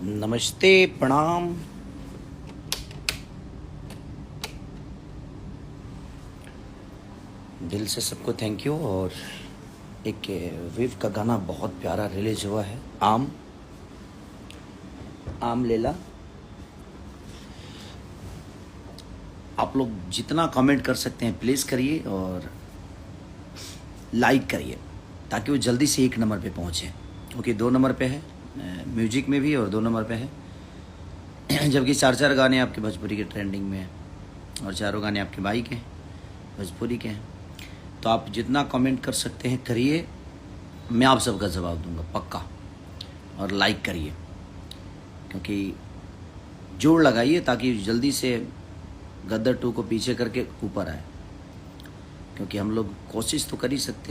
नमस्ते, प्रणाम। दिल से सबको थैंक यू। और एक विव का गाना बहुत प्यारा रिलीज हुआ है, आम आम लेला। आप लोग जितना कमेंट कर सकते हैं प्लीज़ करिए और लाइक करिए ताकि वो जल्दी से 1 नंबर पे पहुँचे, क्योंकि 2 नंबर पे है म्यूजिक में भी और 2 नंबर पे है। जबकि 4 गाने आपके भोजपुरी के ट्रेंडिंग में हैं और 4 गाने आपके भाई के भोजपुरी के हैं। तो आप जितना कमेंट कर सकते हैं करिए, मैं आप सबका जवाब दूंगा पक्का। और लाइक करिए, क्योंकि जोर लगाइए ताकि जल्दी से गद्दर 2 को पीछे करके ऊपर आए, क्योंकि हम लोग कोशिश तो कर ही सकते